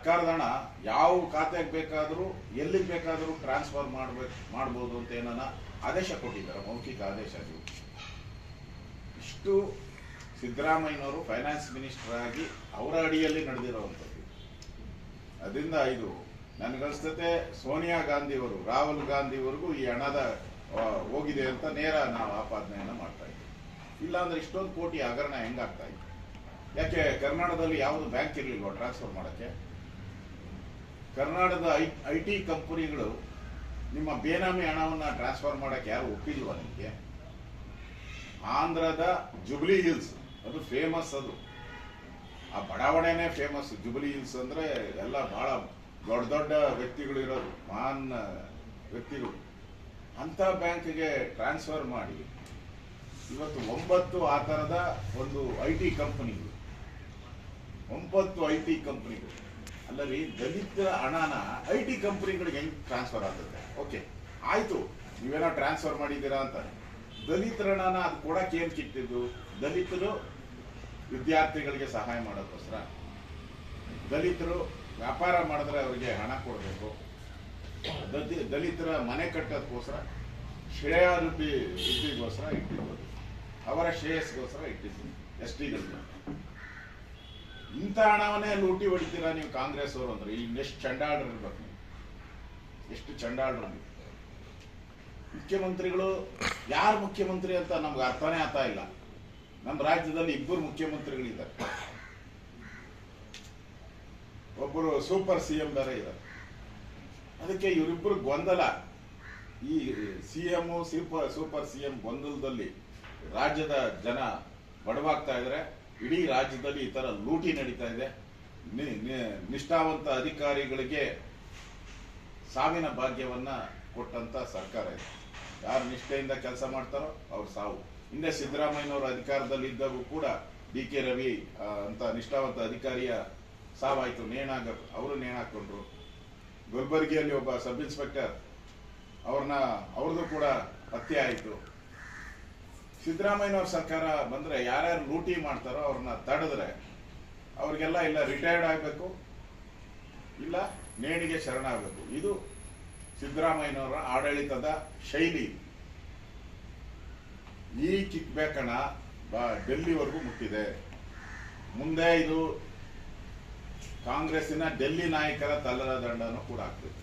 ಸರ್ಕಾರದ ಹಣ ಯಾವ ಖಾತೆಗೆ ಬೇಕಾದರೂ ಎಲ್ಲಿಗೆ ಬೇಕಾದರೂ ಟ್ರಾನ್ಸ್ಫರ್ ಮಾಡ್ಬೋದು ಅಂತ ಏನಾನ ಆದೇಶ ಕೊಟ್ಟಿದ್ದಾರೆ, ಮೌಖಿಕ ಆದೇಶ. ಅದು ಇಷ್ಟು ಸಿದ್ದರಾಮಯ್ಯನವರು ಫೈನಾನ್ಸ್ ಮಿನಿಸ್ಟರ್ ಆಗಿ ಅವರ ಅಡಿಯಲ್ಲಿ ನಡೆದಿರುವಂಥದ್ದು. ಅದರಿಂದ ಇದು ನನಗನ್ಸ್ತತೆ ಸೋನಿಯಾ ಗಾಂಧಿಯವರು, ರಾಹುಲ್ ಗಾಂಧಿವರೆಗೂ ಈ ಹಣದ ಹೋಗಿದೆ ಅಂತ ನೇರ ನಾವು ಆಪಾದನೆಯನ್ನು ಮಾಡ್ತಾ ಇದ್ದೀವಿ. ಇಲ್ಲಾಂದ್ರೆ ಇಷ್ಟೊಂದು ಕೋಟಿ ಹಗರಣ ಹೆಂಗಾಗ್ತಾ ಇತ್ತು? ಯಾಕೆ ಕರ್ನಾಟಕದಲ್ಲಿ ಯಾವುದು ಬ್ಯಾಂಕ್ ಇರಲಿಲ್ವ ಟ್ರಾನ್ಸ್ಫರ್ ಮಾಡೋಕ್ಕೆ? ಕರ್ನಾಟಕದ IT ಕಂಪನಿಗಳು ನಿಮ್ಮ ಬೇನಾಮಿ ಹಣವನ್ನು ಟ್ರಾನ್ಸ್ಫರ್ ಮಾಡೋಕ್ಕೆ ಯಾರು ಒಪ್ಪಿಲ್ವ ನಿಮಗೆ? ಆಂಧ್ರದ ಜುಬ್ಲಿ ಹಿಲ್ಸ್ ಅದು ಫೇಮಸ್. ಅದು ಆ ಬಡಾವಣೆನೇ ಫೇಮಸ್. ಜುಬ್ಲಿ ಹಿಲ್ಸ್ ಅಂದರೆ ಎಲ್ಲ ಬಹಳ ದೊಡ್ಡ ದೊಡ್ಡ ವ್ಯಕ್ತಿಗಳು ಇರೋದು, ಮಹಾನ್ ವ್ಯಕ್ತಿಗಳು. ಅಂಥ ಬ್ಯಾಂಕ್ಗೆ ಟ್ರಾನ್ಸ್ಫರ್ ಮಾಡಿ ಇವತ್ತು 9 ಆ ಥರದ ಒಂದು IT ಕಂಪನಿಗಳು, 9 IT ಕಂಪನಿಗಳು. ಅಲ್ಲರಿ ದಲಿತರ ಹಣನ IT ಕಂಪನಿಗಳಿಗೆ ಹೆಂಗೆ ಟ್ರಾನ್ಸ್ಫರ್ ಆಗ್ತದೆ? ಓಕೆ ಆಯಿತು, ನೀವೇನೋ ಟ್ರಾನ್ಸ್ಫರ್ ಮಾಡಿದ್ದೀರಾ ಅಂತ. ದಲಿತರ ಹಣನ ಅದು ಕೊಡಕ್ಕೆ ಏನು ಕಿಟ್ಟಿದ್ದು? ದಲಿತರು ವಿದ್ಯಾರ್ಥಿಗಳಿಗೆ ಸಹಾಯ ಮಾಡೋಕ್ಕೋಸ್ಕರ, ದಲಿತರು ವ್ಯಾಪಾರ ಮಾಡಿದ್ರೆ ಅವರಿಗೆ ಹಣ ಕೊಡಬೇಕು, ದಲಿತರ ಮನೆ ಕಟ್ಟೋದಕ್ಕೋಸ್ಕರ ಶ್ರೇಯಾಭಿವೃದ್ಧಿಗೋಸ್ಕರ ಇಟ್ಟಿದ್ದು, ಅವರ ಶ್ರೇಯಸ್ಗೋಸ್ಕರ ಇಟ್ಟಿದ್ದು STಗಳಿಗೆ. ಇಂಥ ಹಣವನ್ನೇ ಲೂಟಿ ಹೊಡಿತೀರಾ ನೀವು ಕಾಂಗ್ರೆಸ್ ಅವರು ಅಂದ್ರೆ ಇನ್ನೆಷ್ಟು ಚಂಡಾಳರು ಇರ್ಬೇಕು ನೀವು, ಎಷ್ಟು ಚಂಡಾಳರು ನೀವು. ಮುಖ್ಯಮಂತ್ರಿಗಳು ಯಾರು ಮುಖ್ಯಮಂತ್ರಿ ಅಂತ ನಮ್ಗೆ ಅರ್ಥನೇ ಆಗ್ತಾ ಇಲ್ಲ. ನಮ್ಮ ರಾಜ್ಯದಲ್ಲಿ 2 ಮುಖ್ಯಮಂತ್ರಿಗಳಿದ್ದಾರೆ, ಒಬ್ಬರು ಸೂಪರ್ CM ಬೇರೆ ಇದ್ದಾರೆ. ಅದಕ್ಕೆ ಇವರಿಬ್ಬರು ಗೊಂದಲ, ಈ CM ಸೂಪರ್ CM ಗೊಂದಲದಲ್ಲಿ ರಾಜ್ಯದ ಜನ ಬಡವಾಗ್ತಾ ಇದ್ದಾರೆ. ಇಡೀ ರಾಜ್ಯದಲ್ಲಿ ಈ ತರ ಲೂಟಿ ನಡೀತಾ ಇದೆ. ನಿಷ್ಠಾವಂತ ಅಧಿಕಾರಿಗಳಿಗೆ ಸಾವಿನ ಭಾಗ್ಯವನ್ನ ಕೊಟ್ಟಂತ ಸರ್ಕಾರ ಇದೆ. ಯಾರು ನಿಷ್ಠೆಯಿಂದ ಕೆಲಸ ಮಾಡ್ತಾರೋ ಅವ್ರು ಸಾವು. ಹಿಂದೆ ಸಿದ್ದರಾಮಯ್ಯನವರು ಅಧಿಕಾರದಲ್ಲಿ ಇದ್ದಾಗೂ ಕೂಡ DK ರವಿ ಅಂತ ನಿಷ್ಠಾವಂತ ಅಧಿಕಾರಿಯ ಸಾವಾಯ್ತು, ಅವರು ನೇಣಾಕೊಂಡ್ರು. ಗುಲ್ಬರ್ಗಿಯಲ್ಲಿ ಒಬ್ಬ ಸಬ್ ಇನ್ಸ್ಪೆಕ್ಟರ್ ಅವ್ರದ್ದು ಕೂಡ ಹತ್ಯೆ ಆಯಿತು. ಸಿದ್ದರಾಮಯ್ಯನವ್ರ ಸರ್ಕಾರ ಬಂದ್ರೆ ಯಾರ್ಯಾರು ಲೂಟಿ ಮಾಡ್ತಾರೋ ಅವ್ರನ್ನ ತಡೆದ್ರೆ ಅವ್ರಿಗೆಲ್ಲ ಇಲ್ಲ ರಿಟೈರ್ಡ್ ಆಗಬೇಕು, ಇಲ್ಲ ನೇಣಿಗೆ ಶರಣಾಗಬೇಕು. ಇದು ಸಿದ್ದರಾಮಯ್ಯನವರ ಆಡಳಿತದ ಶೈಲಿ. ಈ ಕಿಕ್ ಬ್ಯಾಕ್ ಹಣ ಡೆಲ್ಲಿವರೆಗೂ ಮುಟ್ಟಿದೆ. ಮುಂದೆ ಇದು ಕಾಂಗ್ರೆಸ್ಸಿನ ಡೆಲ್ಲಿ ನಾಯಕರ ತಲ್ಲದ ದಂಡನೂ ಕೂಡ ಆಗ್ತದೆ.